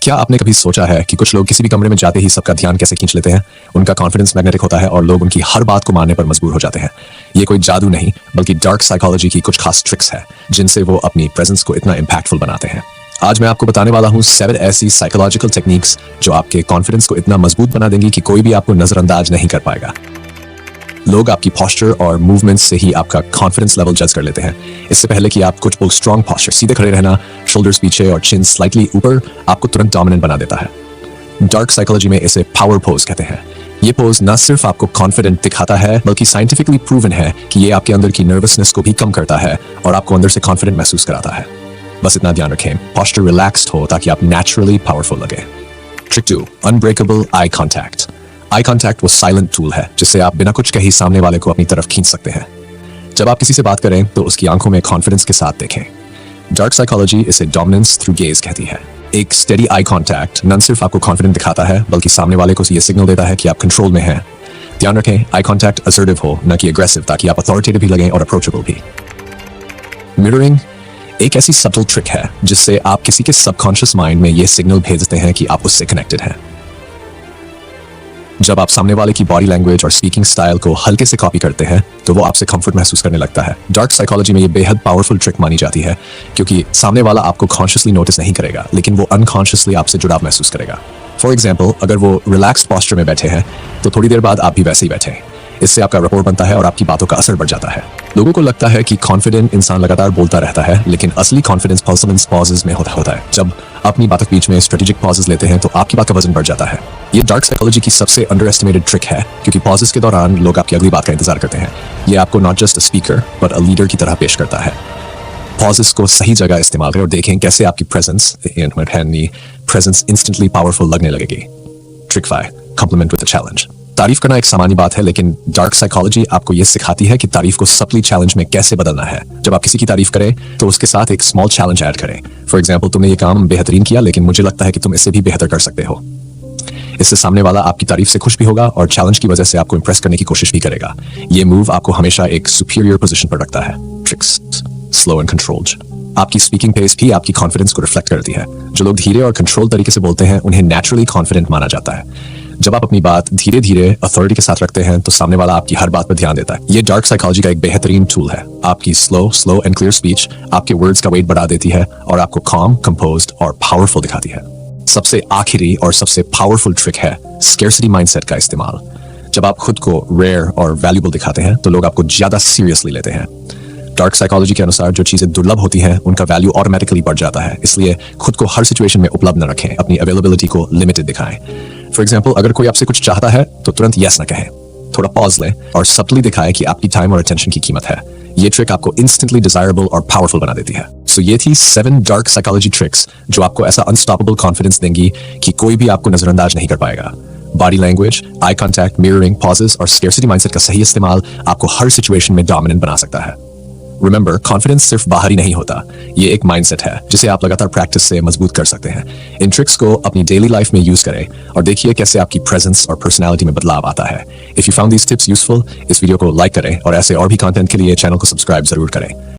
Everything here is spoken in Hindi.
क्या आपने कभी सोचा है कि कुछ लोग किसी भी कमरे में जाते ही सबका ध्यान कैसे खींच लेते हैं? उनका कॉन्फिडेंस मैग्नेटिक होता है और लोग उनकी हर बात को मानने पर मजबूर हो जाते हैं। ये कोई जादू नहीं, बल्कि डार्क साइकोलॉजी की कुछ खास ट्रिक्स है जिनसे वो अपनी प्रेजेंस को इतना इम्पैक्टफुल बनाते हैं। आज मैं आपको बताने वाला हूँ 7 ऐसी साइकोलॉजिकल टेक्निक्स जो आपके कॉन्फिडेंस को इतना मजबूत बना देंगी कि कोई भी आपको नजरअंदाज नहीं कर पाएगा। लोग आपकी पोस्चर और मूवमेंट्स से ही आपका कॉन्फिडेंस लेवल जज कर लेते हैं। इससे पहले कि आप कुछ बोल, स्ट्रॉन्ग पोस्चर, सीधे खड़े रहना, शोल्डर्स पीछे और चिन स्लाइटली ऊपर आपको तुरंत डोमिनेंट बना देता है। डार्क साइकोलॉजी में इसे पावर पोज कहते हैं। ये पोज न सिर्फ आपको कॉन्फिडेंट दिखाता है बल्कि साइंटिफिकली प्रूवन है कि ये आपके अंदर की नर्वसनेस को भी कम करता है और आपको अंदर से कॉन्फिडेंट महसूस कराता है। बस इतना ध्यान रखें, पोस्चर रिलैक्स्ड हो ताकि आप नेचुरली पावरफुल लगे। Trick 2, unbreakable eye contact. Eye contact वो साइलेंट टूल है जिससे आप बिना कुछ कहे सामने वाले को अपनी तरफ खींच सकते हैं। जब आप किसी से बात करें तो उसकी आंखों में कॉन्फिडेंस के साथ देखें। डार्क साइकोलॉजी इसे डोमिनेंस थ्रू गेज कहती है। एक स्टेडी आई कॉन्टैक्ट न सिर्फ आपको कॉन्फिडेंट दिखाता है बल्कि सामने वाले को ये सिग्नल देता है कि आप कंट्रोल में हैं। ध्यान रखें, आई कॉन्टैक्ट असर्टिव हो, न कि एग्रेसिव, ताकि आप अथॉरिटेटिव भी लगें और अप्रोचेबल भी। मिररिंग एक ऐसी सटल ट्रिक है जिससे आप किसी के सबकॉन्शियस माइंड में ये सिग्नल भेजते हैं कि आप उससे कनेक्टेड हैं। जब आप सामने वाले की बॉडी लैंग्वेज और स्पीकिंग स्टाइल को हल्के से कॉपी करते हैं तो वो आपसे कंफर्ट महसूस करने लगता है। डार्क साइकोलॉजी में ये बेहद पावरफुल ट्रिक मानी जाती है क्योंकि सामने वाला आपको कॉन्शियसली नोटिस नहीं करेगा लेकिन वो अनकॉन्शियसली आपसे जुड़ाव महसूस करेगा। फॉर एग्जाम्पल, अगर वो रिलैक्स्ड पोस्चर में बैठे हैं तो थोड़ी देर बाद आप भी वैसे ही बैठे। इससे आपका रपोर्ट बनता है और आपकी बातों का असर बढ़ जाता है। लोगों को लगता है कि कॉन्फिडेंट इंसान लगातार बोलता रहता है, लेकिन असली कॉन्फिडेंस पॉजेस में होता है। जब अपनी बातों के बीच में स्ट्रेटेजिक पॉजेस लेते हैं तो आपकी बात का वजन बढ़ जाता है। ये डार्क साइकोलॉजी की सबसे अंडर एस्टिमेटेड ट्रिक है क्योंकि पॉजेस के दौरान लोग आपकी अगली बात का इंतजार करते हैं। ये आपको not just a speaker but a leader की तरह पेश करता है। पॉजेस को सही जगह इस्तेमाल करें और देखें कैसे आपकी प्रेजेंस इंस्टेंटली पावरफुल लगने लगेगी। Trick 5, compliment with the challenge. तारीफ करना एक सामान्य बात है, लेकिन डार्क साइकोलॉजी आपको यह सिखाती है कि तारीफ को सप्ली चैलेंज में कैसे बदलना है। जब आप किसी की तारीफ करें तो उसके साथ एक स्मॉल चैलेंज ऐड करें। फॉर एग्जांपल, तुमने ये काम बेहतरीन किया लेकिन मुझे लगता है कि तुम इससे भी बेहतर कर सकते हो। इससे सामने वाला आपकी तारीफ से खुश भी होगा और चैलेंज की वजह से आपको इंप्रेस करने की कोशिश भी करेगा। ये मूव आपको हमेशा एक सुपीरियर पोजीशन पर रखता है। Tricks, slow and controlled. आपकी स्पीकिंग पेस भी आपकी कॉन्फिडेंस को रिफ्लेक्ट करती है। जो लोग धीरे और कंट्रोल तरीके से बोलते हैं उन्हें नेचुरली कॉन्फिडेंट माना जाता है। जब आप अपनी बात धीरे धीरे अथॉरिटी के साथ रखते हैं तो सामने वाला आपकी हर बात पर ध्यान देता है। ये डार्क साइकोलॉजी का एक बेहतरीन टूल है। आपकी स्लो एंड क्लियर स्पीच आपके वर्ड्स का वेट बढ़ा देती है और आपको calm, composed और पावरफुल दिखाती है। सबसे आखिरी और सबसे पावरफुल ट्रिक है स्कैर्सिटी माइंडसेट का इस्तेमाल। जब आप खुद को रेयर और वैल्यूएबल दिखाते हैं तो लोग आपको ज्यादा सीरियसली लेते हैं। डार्क साइकोलॉजी के अनुसार जो चीजें दुर्लभ होती हैं उनका वैल्यू ऑटोमेटिकली बढ़ जाता है। इसलिए खुद को हर सिचुएशन में उपलब्ध न रखें, अपनी अवेलेबिलिटी को लिमिटेड दिखाएं। फॉर एग्जाम्पल, अगर कोई आपसे कुछ चाहता है तो तुरंत यस ना कहें, थोड़ा पॉज लें और सबटली दिखाएं कि आपकी टाइम और अटेंशन की कीमत है। ये ट्रिक आपको इंस्टेंटली डिजायरेबल और पावरफुल बना देती है। सो ये थी 7 डार्क साइकोलॉजी ट्रिक्स जो आपको ऐसा अनस्टॉपेबल कॉन्फिडेंस देंगी कि कोई भी आपको नजरअंदाज नहीं कर पाएगा। Body language, eye contact, mirroring, pauses और स्कैर्सिटी माइंडसेट का सही इस्तेमाल आपको हर सिचुएशन में डोमिनेंट बना सकता है। रिमेंबर, कॉन्फिडेंस सिर्फ बाहरी नहीं होता, ये एक माइंडसेट है जिसे आप लगातार प्रैक्टिस से मजबूत कर सकते हैं। इन ट्रिक्स को अपनी डेली लाइफ में यूज करें और देखिए कैसे आपकी प्रेजेंस और पर्सनालिटी में बदलाव आता है। If you found these tips useful, इस वीडियो को लाइक करें और ऐसे और भी कंटेंट के लिए चैनल को सब्सक्राइब जरूर करें।